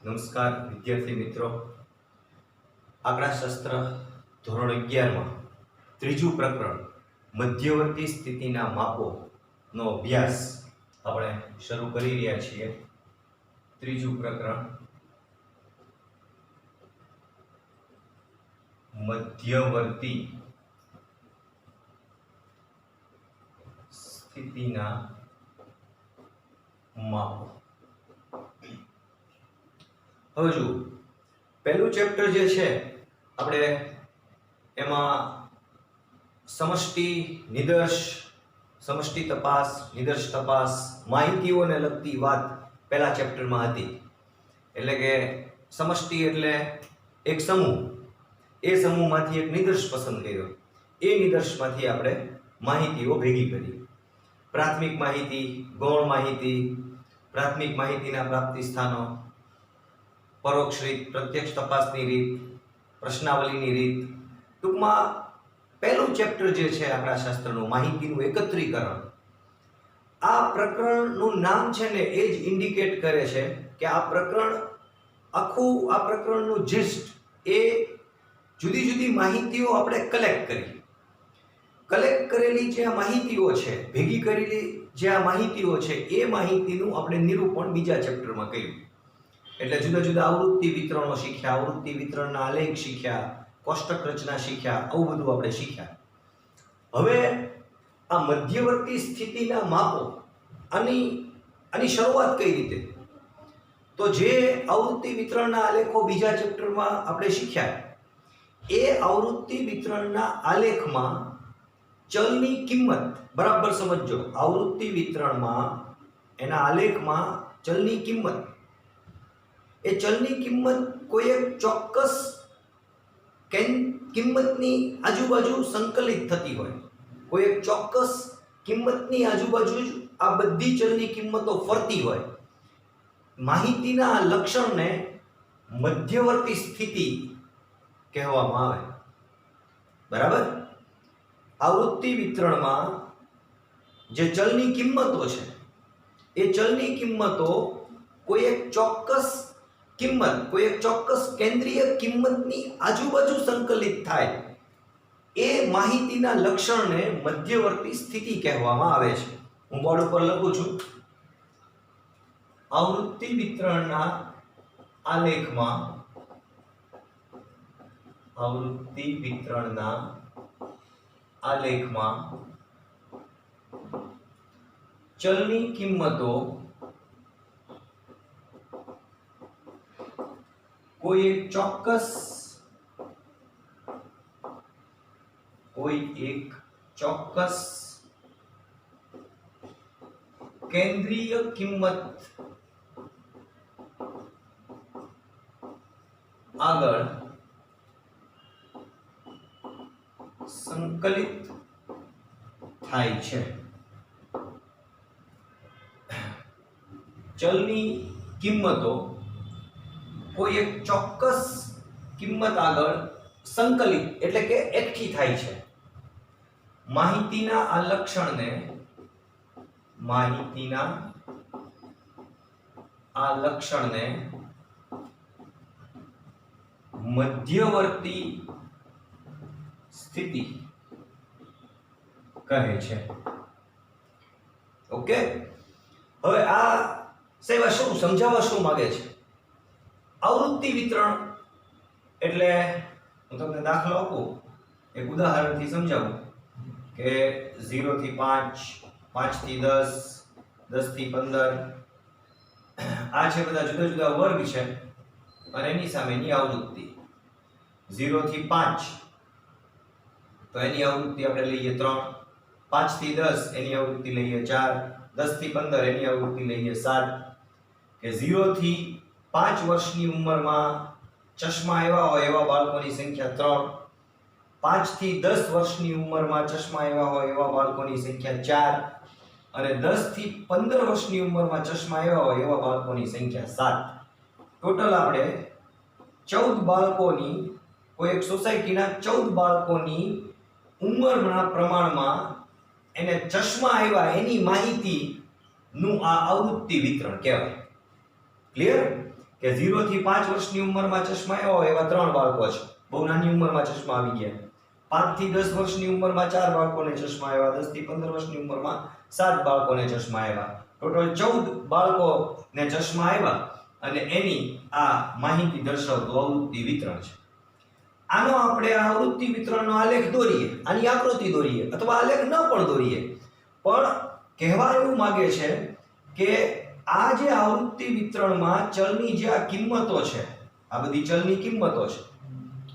નમસ્કાર વિદ્યાર્થી મિત્રો, આંકડાશાસ્ત્ર ધોરણ 11માં ત્રીજું પ્રકરણ મધ્યવર્તી સ્થિતિના માપોનો અભ્યાસ આપણે શરૂ કરી રહ્યા છીએ. ત્રીજું પ્રકરણ મધ્યવર્તી સ્થિતિના માપો. હવે જો પહેલું ચેપ્ટર જે છે આપણે એમાં સમષ્ટિ નિદર્શ, સમષ્ટિ તપાસ, નિદર્શ તપાસ, માહિતીઓને લગતી વાત પહેલા ચેપ્ટરમાં હતી. એટલે કે સમષ્ટિ એટલે એક સમૂહ, એ સમૂહમાંથી એક નિદર્શ પસંદ કર્યો, એ નિદર્શમાંથી આપણે માહિતીઓ ભેગી કરી. પ્રાથમિક માહિતી, ગૌણ માહિતી, પ્રાથમિક માહિતીના પ્રાપ્તિ સ્થાનો, પરોક્ષ રીત, પ્રત્યક્ષ તપાસની રીત, પ્રશ્નાવલીની રીત. ટૂંકમાં પહેલું ચેપ્ટર જે છે આંકડાશાસ્ત્રનું માહિતીનું એકત્રીકરણ, આ પ્રકરણનું નામ છે ને એ જ ઇન્ડિકેટ કરે છે કે આ પ્રકરણ આખું, આ પ્રકરણનું જિસ્ટ એ જુદી જુદી માહિતીઓ આપણે કલેક્ટ કરેલી જે આ માહિતીઓ છે, ભેગી કરેલી જે આ માહિતીઓ છે, એ માહિતીનું આપણે નિરૂપણ બીજા ચેપ્ટરમાં કર્યું. એટલે જુદા જુદા આવૃત્તિ વિતરણો શીખ્યા, આવૃત્તિ વિતરણના આલેખ શીખ્યા, કોષ્ટક રચના શીખ્યા, આવું બધું આપણે શીખ્યા. હવે આ મધ્યવર્તી સ્થિતિના માપો, આની શરૂઆત કઈ રીતે? તો જે આવૃત્તિ વિતરણના આલેખો બીજા ચેપ્ટરમાં આપણે શીખ્યા, એ આવૃત્તિ વિતરણના આલેખમાં ચલની કિંમત બરાબર સમજજો. આવૃત્તિ વિતરણમાં એના આલેખમાં ચલની કિંમત, એ ચલની કિંમત કોઈ એક ચોક્કસ કિંમતની આજુબાજુ સંકલિત થતી હોય, કોઈ એક ચોક્કસ કિંમતની આજુબાજુ જ આ બધી ચલની કિંમતો ફરતી હોય. માહિતીના લક્ષણને મધ્યવર્તી સ્થિતિ કહેવામાં આવે. બરાબર? આવૃત્તિ વિતરણમાં જે ચલની કિંમતો છે, એ ચલની કિંમતો કોઈ એક ચોક્કસ કિંમત, કોઈ એક ચોક્કસ કેન્દ્રીય કિંમતની આજુબાજુ સંકલિત થાય, એ માહિતીના લક્ષણને મધ્યવર્તી સ્થિતિ કહેવામાં આવે છે. હું બોર્ડ ઉપર લખું છું. આવૃત્તિ વિતરણના આલેખમાં, આવૃત્તિ વિતરણના આલેખમાં ચલની કિંમતો કોઈ એક ચોક્કસ કેન્દ્રીય કિંમત આગળ સંકલિત થાય છે. ચલની કિંમતો કોઈ એક ચોક્કસ કિંમત આગળ સંકલિત એટલે કે એકઠી થાય છે. માહિતીના આ લક્ષણને મધ્યવર્તી સ્થિતિ કહે છે. ઓકે, હવે આ સેવા શું સમજાવવા શું માંગે છે? આવૃત્તિ વિતરણ એટલે હું તમને દાખલો આપું, એક ઉદાહરણથી સમજાવું કે 0 થી 5, 5 થી 10, 10 થી 15, આ છે બધા જુદા જુદા વર્ગ છે અને એની સામેની આવૃત્તિ. 0 થી 5 તો એની આવૃત્તિ આપણે લઈએ 3, 5 થી 10 એની આવૃત્તિ લઈએ 4, 10 થી 15 એની આવૃત્તિ લઈએ 7. કે 0 થી 5 વર્ષની ઉંમરમાં ચશ્મા આવ્યા હોય એવા બાળકોની સંખ્યા 3, 5 થી 10 વર્ષની ઉંમરમાં ચશ્મા આવ્યા હોય એવા બાળકોની સંખ્યા 4 અને 10 થી 15 વર્ષની ઉંમરમાં ચશ્મા આવ્યા હોય એવા બાળકોની સંખ્યા 7. ટોટલ આપણે 14 બાળકોની, કોઈ એક સોસાયટીના 14 બાળકોની ઉંમરના પ્રમાણમાં એને ચશ્મા આવ્યા એની માહિતીનું આ આવૃત્તિ વિતરણ કહેવાય. ક્લિયર? કે 0 થી 5 વર્ષની ઉંમરમાં ચશ્મા આવ્યા હોય એવા 3 બાળકો છે, બહુ નાની ઉંમરમાં ચશ્મા આવી ગયા. 5 થી 10 વર્ષની ઉંમરમાં 4 બાળકોને ચશ્મા આવ્યા, 10 થી 15 વર્ષની ઉંમરમાં 7 બાળકોને ચશ્મા આવ્યા, ટોટલ 14 બાળકોને ચશ્મા આવ્યા. અને એની આ માહિતી દર્શાવતું આવૃત્તિ વિતરણ છે. આનો આપણે આ આવૃત્તિ વિતરણનો આલેખ દોરીએ, આની આકૃતિ દોરીએ અથવા આલેખ ન પણ દોરીએ, પણ કહેવા એવું માંગે છે કે આ જે આવૃત્તિ વિતરણમાં ચલની જે આ કિંમતો છે, આ બધી ચલની કિંમતો છે,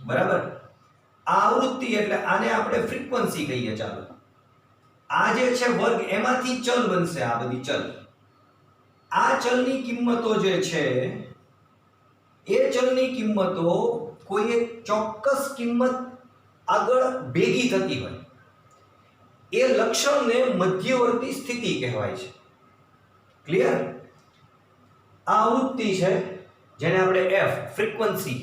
બરાબર. આ આવૃત્તિ એટલે આને આપણે ફ્રીક્વન્સી કહીએ. ચાલો આ જે છે વર્ગ, એમાંથી ચલ બનશે. આ બધી ચલ, આ ચલની કિંમતો જે છે એ ચલની કિંમતો કોઈ એક ચોક્કસ કિંમત આગળ ભેગી થતી હોય એ લક્ષણને મધ્યવર્તી સ્થિતિ કહેવાય છે. ક્લિયર? આ આવૃત્તિ છે જેને આપણે f ફ્રીક્વન્સી,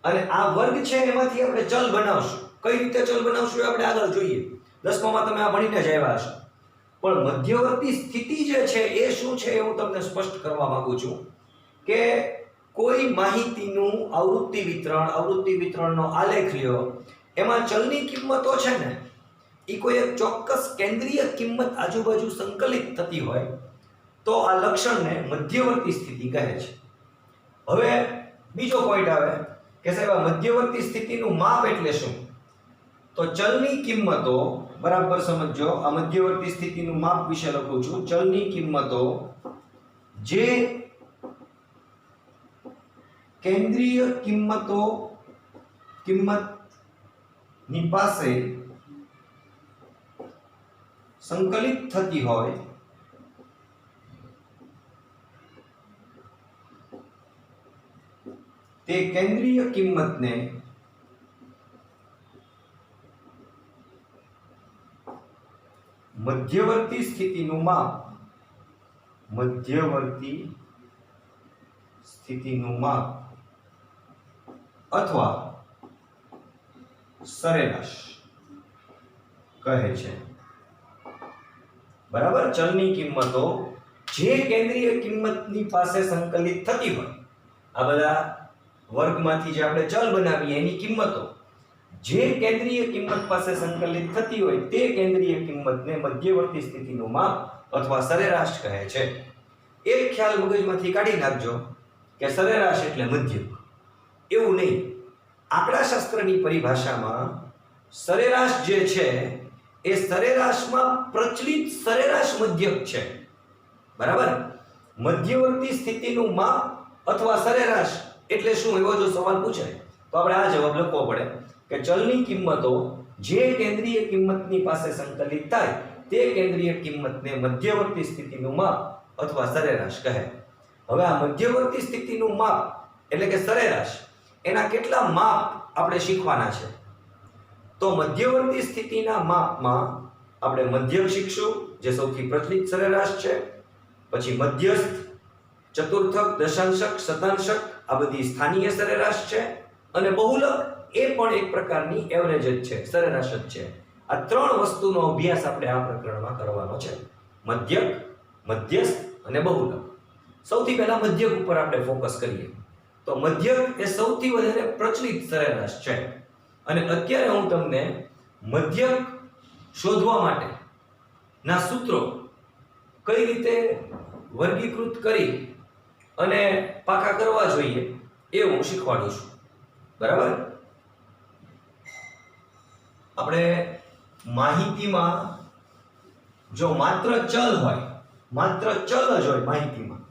અને આ વર્ગ છે એમાંથી આપણે ચલ બનાવશું. કઈ રીતે ચલ બનાવશું એ આપણે આગળ જોઈએ. 10માં તમે આ ભણીને જ આવ્યા હશો. પણ મધ્યવર્તી સ્થિતિ જે છે એ શું છે એ હું તમને સ્પષ્ટ કરવા માંગુ છું કે કોઈ માહિતીનું આવૃત્તિ વિતરણનો આલેખ લ્યો, એમાં ચલની કિંમતો છે ને એ કોઈ એક ચોક્કસ કેન્દ્રીય કિંમત આજુબાજુ સંકલિત થતી હોય તો આ લક્ષણને મધ્યવર્તી સ્થિતિ કહે છે. હવે બીજો પોઈન્ટ આવે કે સાહેબ આ મધ્યવર્તી સ્થિતિનું માપ એટલે શું? તો ચલની કિંમતો, બરાબર સમજો, આ મધ્યવર્તી સ્થિતિનું માપ વિશે લખું છું. ચલની કિંમતો જે કેન્દ્રીય કિંમતની પાસે સંકલિત થતી હોય તે કેન્દ્રીય કિંમતને મધ્યવર્તી સ્થિતિનું માપ અથવા સરેરાશ કહે છે. બરાબર. ચલની કિંમતો જે કેન્દ્રીય કિંમતની પાસે સંકલિત થતી હોય, આ બધા વર્ગમાંથી જે આપણે ચલ બનાવીએ એની કિંમતો જે કેન્દ્રીય કિંમત પાસે સંકલિત થતી હોય તે કેન્દ્રીય કિંમતને મધ્યવર્તી સ્થિતિનું માપ અથવા સરેરાશ કહે છે. એક ખ્યાલ મગજમાંથી કાઢી નાખજો કે સરેરાશ એટલે મધ્યક. એવું નહીં. આંકડાશાસ્ત્રની પરિભાષામાં સરેરાશ જે છે એ સરેરાશમાં પ્રચલિત સરેરાશ મધ્યક છે. બરાબર. મધ્યવર્તી સ્થિતિનું માપ અથવા સરેરાશ એટલે શું, એવો જો સવાલ પૂછાય તો આપણે આ જવાબ લખવો પડે કે ચલની કિંમતો જે કેન્દ્રીય કિંમતની પાસે સંકલિત થાય તે કેન્દ્રીય કિંમતને મધ્યવર્તી સ્થિતિનું માપ અથવા સરેરાશ કહે. હવે આ મધ્યવર્તી સ્થિતિનું માપ એટલે કે સરેરાશ, એના કેટલા માપ આપણે શીખવાના છે. તો મધ્યવર્તી સ્થિતિના માપમાં આપણે મધ્યક શીખશું જે સૌથી પ્રચલિત સરેરાશ છે, પછી મધ્યસ્થ, ચતુર્થક, દશાંશક, શતાંશક આ બધી સ્થાનીય સરેરાશ છે, અને બહુલક એ પણ એક પ્રકારની એવરેજ જ છે, સરેરાશ જ છે. આ ત્રણ વસ્તુનો અભ્યાસ આપણે આ પ્રકરણમાં કરવાનો છે. મધ્યક, મધ્યસ્થ અને બહુલક. સૌથી પહેલા મધ્યક ઉપર આપણે ફોકસ કરીએ. તો મધ્યક એ સૌથી વધારે પ્રચલિત સરેરાશ છે, અને અત્યારે હું તમને મધ્યક શોધવા માટે ના સૂત્રો કઈ રીતે વર્ગીકૃત કરી અને પાકા કરવા જોઈએ એ હું શીખવાડું છું. બરાબર. આપણે માહિતીમાં જો માત્ર ચલ હોય, માત્ર ચલ જ હોય માહિતીમાં,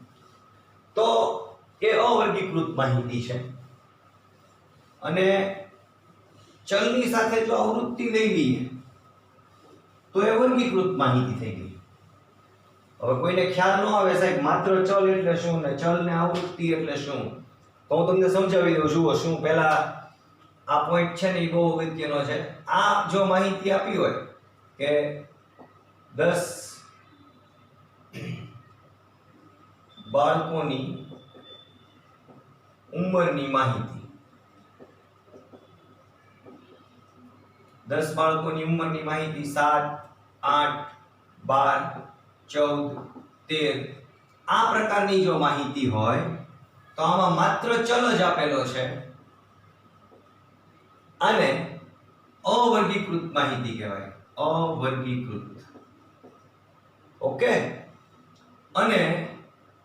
તો એ અવર્ગીકૃત માહિતી છે. અને ચલની સાથે જો આવૃત્તિ લઈ લઈએ તો એ વર્ગીકૃત માહિતી થઈ ગઈ. હવે કોઈને ખ્યાલ ન આવે સાહેબ માત્ર ચલ એટલે શું ને ચલ ને આવૃત્તિ એટલે શું, તો હું તમને સમજાવી દઉં. જુઓ, શું પહેલા આ પોઈન્ટ છે ને એ બહુ અગત્યનો છે. આ જો માહિતી આપી હોય કે 10 બાળકોની ઉંમરની માહિતી, 10 બાળકોની ઉંમરની માહિતી 7, 8, 12, 14, 13 આ પ્રકારની જો માહિતી હોય તો આમાં માત્ર ચલ જ આપેલો છે. આને અવર્ગીકૃત માહિતી કહેવાય. અવર્ગીકૃત. ઓકે. અને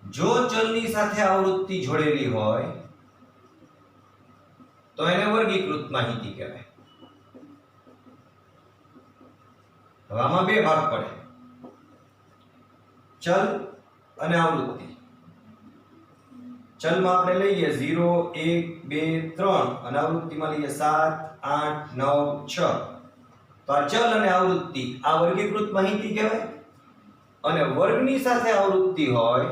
જો ચલની સાથે આવૃત્તિ જોડેલી હોય તો એને વર્ગીકૃત માહિતી કહેવાય. હવે આમાં બે ભાગ પડે, ચલ અને આવૃત્તિ. ચલમાં આપણે લઈએ 0 1 2 3 અને આવૃત્તિમાં લઈએ 7 8 9 6. તો આ ચલ અને આવૃત્તિ આ વર્ગીકૃત માહિતી કહેવાય. અને વર્ગની સાથે આવૃત્તિ હોય,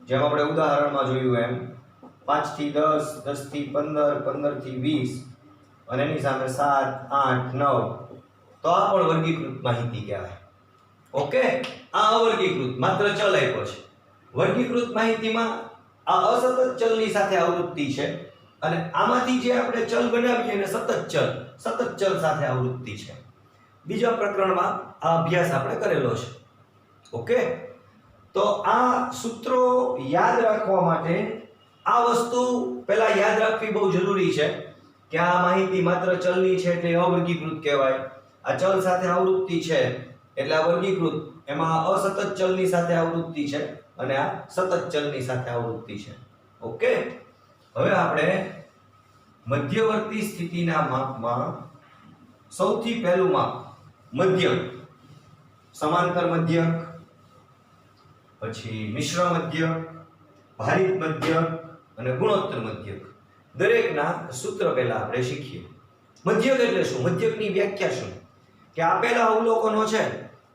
જેમ આપણે ઉદાહરણમાં જોયું એમ 5 થી 10 10 થી 15 15 થી 20 અને એની સામે 7 8 9, તો આ પણ વર્ગીકૃત માહિતી કહેવાય. ઓકે. આ અવર્ગીકૃત માત્ર ચલ આપ્યો છે. વર્ગીકૃત માહિતીમાં આ અસતત ચલની સાથે આવૃત્તિ છે અને આમાંથી જે આપણે ચલ બનાવીએ એને સતત ચલ સાથે આવૃત્તિ છે. બીજા પ્રકરણમાં આ અભ્યાસ આપણે કરેલો છે. ઓકે. તો આ સૂત્રો યાદ રાખવા માટે આ વસ્તુ પહેલા યાદ રાખવી બહુ જરૂરી છે કે આ માહિતી માત્ર ચલની છે એટલે અવર્ગીકૃત કહેવાય. આ ચલ સાથે આવૃત્તિ છે એટલે આ વર્ગીકૃત. એમાં અસતત ચલની સાથે આવૃત્તિ છે અને આ સતત ચલની સાથે આવૃત્તિ છે. ઓકે. હવે આપણે મધ્યવર્તી સ્થિતિના માપમાં સૌથી પહેલું માપ મધ્યક, સમાંતર મધ્યક, પછી મિશ્ર મધ્યક, ભારિત મધ્યક અને ગુણોત્તર મધ્યક, દરેકના સૂત્ર પહેલા આપણે શીખીએ. મધ્યક એટલે શું? મધ્યકની વ્યાખ્યા શું? કે આપેલા અવલોકનો છે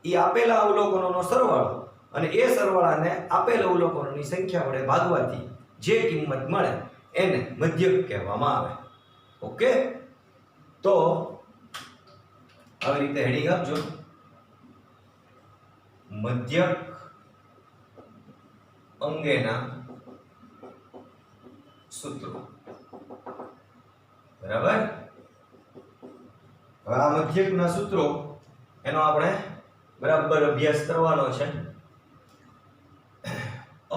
એ આપેલા અવલોકનોનો સરવાળો અને એ સરવાળાને આપેલ અવલોકનોની સંખ્યા વડે ભાગવાથી જે કિંમત મળે એને મધ્યક કહેવામાં આવે. ઓકે. તો આવી રીતે હેડિંગ આપજો. મધ્યક અંગેના સૂત્રો. બરાબર. હવે આ મધ્યકના સૂત્રો એનો આપણે બરાબર અભ્યાસ કરવાનો છે.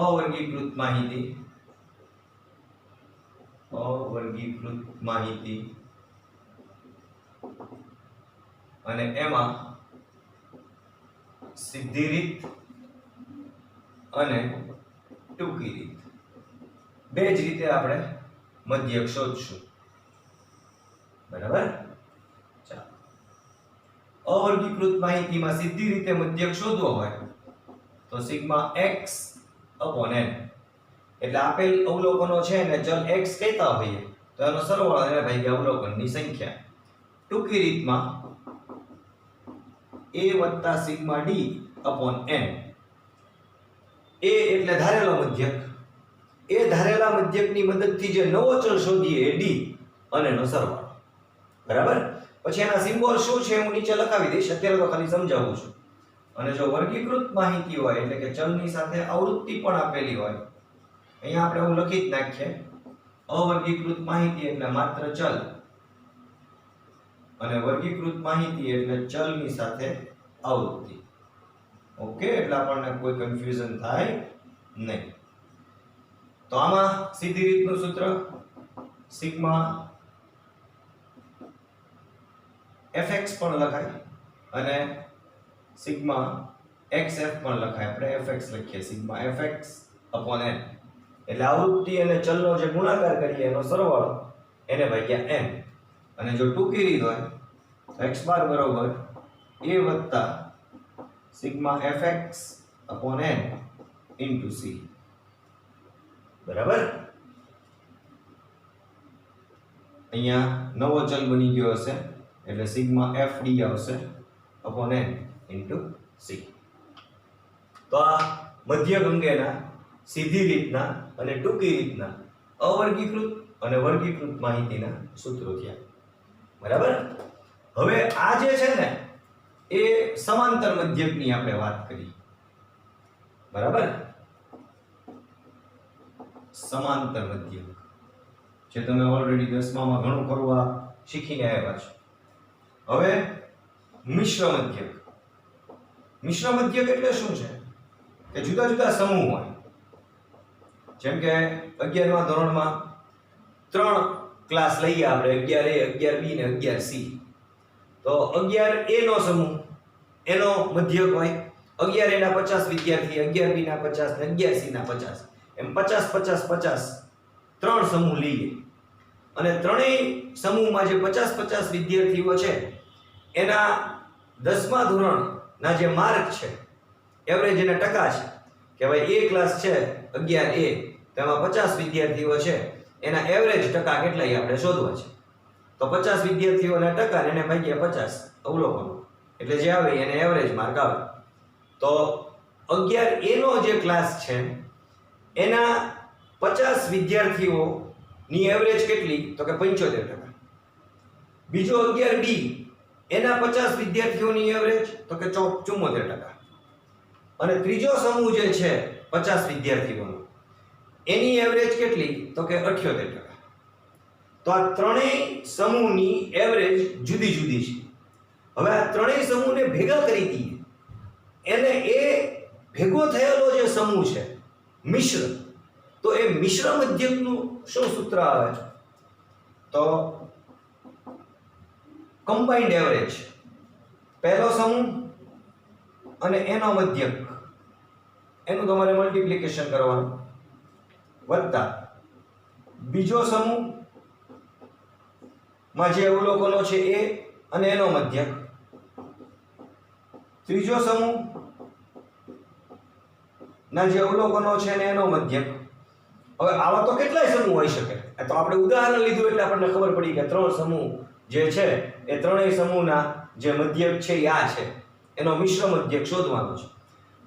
અવર્ગીકૃત માહિતી, અવર્ગીકૃત માહિતી અને એમાં સીધી રીત અને ટૂંકી રીત, બે જ રીતે આપણે મધ્યક શોધશું. બરાબર. ચાલો. અવર્ગીકૃત માહિતીમાં સીધી રીતે મધ્યક શોધવો હોય તો સિગ્મા x upon n, એટલે આપેલ અવલોકનો છે ને ચલ x કહેતા હોઈએ તો એનો સરવાળો એને ભાગ્યા અવલોકનની સંખ્યા. ટૂંકી રીતમાં a વત્તા sigma d upon n. a એટલે ધારેલો મધ્યક, એ ધારેલા મધ્યકની મદદથી જે નવો ચલ શોધીએ એ d અને એનો સરવાળો. બરાબર. પછી એના સિમ્બોલ શું છે હું નીચે લખાવી દઈશ, અત્યારે તો ખાલી સમજાવું છું. અને જો વર્ગીકૃત માહિતી હોય એટલે કે ચલની સાથે આવૃત્તિ પણ આપેલી હોય, અહીંયા આપણે એવું લખી જ નાખીએ અવર્ગીકૃત માહિતી એટલે માત્ર ચલ અને વર્ગીકૃત માહિતી એટલે ચલની સાથે આવૃત્તિ. ઓકે. એટલે આપણને કોઈ કન્ફ્યુઝન થાય નહીં. તો આમાં સીધી રીતનું સૂત્ર સિગ્મા fx પણ લખાય અને સિગ્મા xf પણ લખાય. આપણે fx લખીએ, સિગ્મા fx upon n, એટલે આવૃત્તિ અને ચલનો જે ગુણાકાર કરીએ એનો સરવાળો એને ભાગ્યા n. અને જો ટૂંકી રીત હોય તો x બાર બરોબર a વત્તા sigma fx upon n into c. બરાબર. અહીંયા નવો ચલ બની ગયો હશે એટલે સિગ્મા fd આવશે upon n into c. તો આ મધ્યક અંગેના સીધી રીતના અને ટૂંકી રીતના અવર્ગીકૃત અને વર્ગીકૃત માહિતીના સૂત્રો થયા. બરાબર. હવે આ જે છે ને એ સમાંતર મધ્યકની આપણે વાત કરી. બરાબર. સમાંતર મધ્યક જે તમે ઓલરેડી 10મામાં ઘણું કરવા શીખીને આવ્યા છો. હવે મિશ્ર મધ્યક. મિશ્ર મધ્યક એટલે શું છે કે જુદા જુદા સમૂહ હોય, જેમ કે 11મા ધોરણમાં 3 ક્લાસ લઈએ આપણે, 11A, 11B ને 11C. તો 11A નો સમૂહ એનો મધ્યક હોય, 11A ના 50 વિદ્યાર્થી, 11B ના 50 ને 11C ના 50, એમ 50 50 50 ત્રણ સમૂહ લઈએ અને ત્રણેય સમૂહમાં જે 50 50 વિદ્યાર્થીઓ છે એના 10મા ધોરણના જે માર્ક છે, એવરેજ એના ટકા છે કે ભાઈ એ ક્લાસ છે 11A, તેમાં 50 વિદ્યાર્થીઓ છે, એના એવરેજ ટકા કેટલા એ આપણે શોધવા છે. તો 50 વિદ્યાર્થીઓના ટકા એને ભાગ્યા 50 અવલોકનો, એટલે જે આવે એને એવરેજ માર્ક આવે. તો 11A નો જે ક્લાસ છે એના 50 વિદ્યાર્થીઓની એવરેજ કેટલી, તો કે 75%. બીજો 11B એના 50 વિદ્યાર્થીઓની એવરેજ તો કે 74%. અને ત્રીજો સમૂહ જે છે 50 વિદ્યાર્થીઓનો એની એવરેજ કેટલી, તો કે 78%. તો આ ત્રણેય સમૂહની એવરેજ જુદી જુદી છે. હવે આ ત્રણેય સમૂહને ભેગા કરી દઈએ, એને એ ભેગો થયેલો જે સમૂહ છે મિશ્ર, તો એ મિશ્ર મધ્યકનું શું સૂત્ર આવે? તો કમ્બાઇન્ડ એવરેજ, પહેલો સમૂહ અને એનો મધ્યક, એનું તમારે મલ્ટીપ્લિકેશન કરવાનું, વત્તા બીજો સમૂહ માં જે અવલોકનો છે એ અને એનો મધ્યક, ત્રીજો સમૂહ ના જે અવલોકનો છે ને એનો મધ્યક. હવે આવા તો કેટલાય સમૂહ હોઈ શકે, તો આપણે ઉદાહરણ લીધું એટલે આપણને ખબર પડી કે ત્રણ સમૂહ જે છે એ ત્રણેય સમૂહના જે મધ્યક છે એ આ છે, એનો મિશ્ર મધ્યક શોધવાનો છે.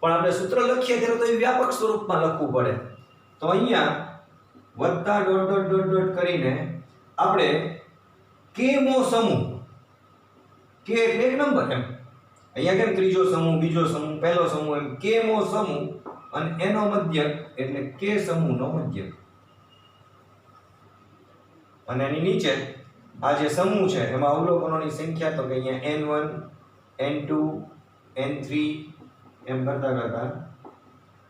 પણ આપણે સૂત્ર લખીએ ત્યારે તો એ વ્યાપક સ્વરૂપમાં લખવું પડે. તો અહીંયા વત્તા ડોટ ડોટ ડોટ ડોટ કરીને આપણે k મો સમૂહ, k એટલે એક નંબર એમ, અહીંયા કેમ ત્રીજો સમૂહ, બીજો સમૂહ, પહેલો સમૂહ, એમ k મો સમૂહ અને એનો મધ્યક એટલે k સમૂહનો મધ્યક. અને એની નીચે આ જે સમૂહ છે એમાં અવલોકનોની સંખ્યા, તો કે અહીંયા n1 n2 n3 એમ કરતા કરતા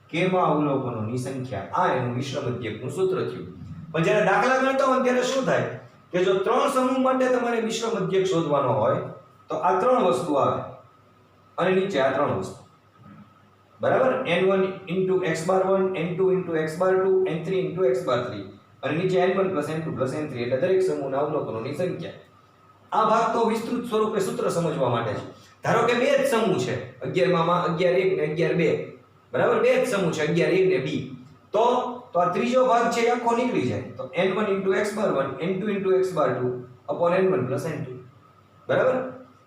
k માં અવલોકનોની સંખ્યા, આ એનું મિશ્ર મધ્યકનું સૂત્ર થયું. પણ જ્યારે દાખલા ગણતા હોય ત્યારે શું થાય કે જો ત્રણ સમૂહ માટે તમારે મિશ્ર મધ્યક શોધવાનો હોય તો આ ત્રણ વસ્તુ આવે અને નીચે આ ત્રણ વસ્તુ, બરાબર, n1 * x⁻1 n2 * x⁻2 n3 * x⁻3 અને નીચે n1 + n2 + n3 એટલે દરેક સમૂહના અવલોકનોની સંખ્યા. આ ભાગ તો વિસ્તૃત સ્વરૂપે સૂત્ર સમજવા માટે છે. ધારો કે બે જ સમૂહ છે 11માં 11 1 ને 11 2, બરાબર, બે જ સમૂહ છે 11 1 ને b, તો આ ત્રીજો ભાગ છે એ આખો નીકળી જાય. તો n1 * x⁻1 n2 * x⁻2 n1 + n2, બરાબર.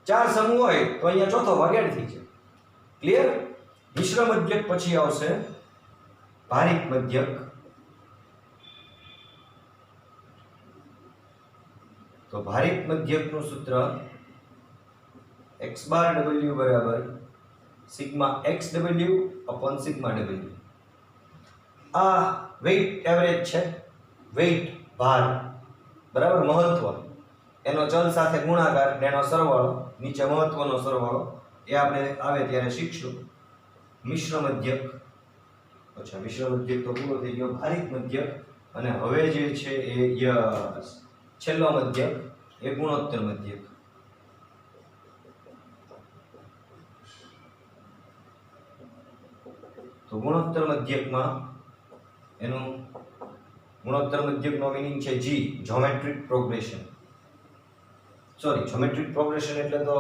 ચાર સમૂહ હોય તો અહીંયા ચોથો ભાગ એડ થઈ જાય. ક્લિયર? મિશ્ર મધ્યક પછી આવશે ભારિત મધ્યક. તો ભારિત મધ્યકનું સૂત્ર x બાર w બરાબર sigma xw upon sigma w. આ વેઇટ એવરેજ છે, વેઇટ ભાર, બરાબર, મહત્વ, એનો ચલ સાથે ગુણાકાર ને એનો સરવાળો, નીચે મહત્વનો સરવાળો, એ આપણે આવે ત્યારે શીખશું. મિશ્ર મધ્યક, અચ્છા મિશ્ર મધ્યક તો પૂરો થઈ ગયો. ભારિત મધ્યક, અને હવે જે છે એ છેલ્લો મધ્યક એ ગુણોત્તર મધ્યક. તો ગુણોત્તર મધ્યકમાં એનું ગુણોત્તર મધ્યકનો મીનિંગ છે G, જ્યોમેટ્રિક પ્રોગ્રેશન. સોરી, જ્યોમેટ્રિક પ્રોગ્રેશન એટલે તો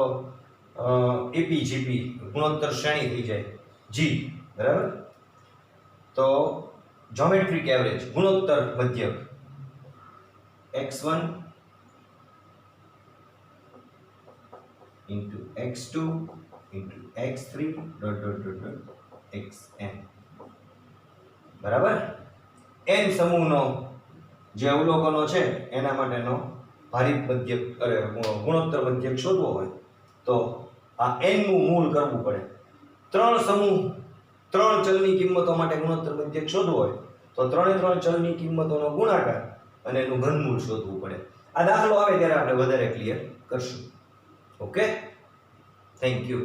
APGP ગુણોત્તર શ્રેણી થઈ જાય G, બરાબર. તો જ્યોમેટ્રિક એવરેજ ગુણોત્તર મધ્યક x1 * x2 * x3 xn, બરાબર. n સમૂહનો જે અવલોકનો છે એના માટેનો ભારિત મધ્યક ગુણોત્તર મધ્યક શોધવો હોય તો આ n નું મૂળ કરવું પડે. ત્રણ સમૂહ, ત્રણ ચલની કિંમતો માટે ગુણોત્તર મધ્યક શોધવો હોય તો ત્રણે ત્રણ ચલની કિંમતોનો ગુણાકાર અને એનું ઘનમૂળ શોધવું પડે. આ દાખલો આવે ત્યારે આપણે વધારે ક્લિયર કરશું. Okay, thank you.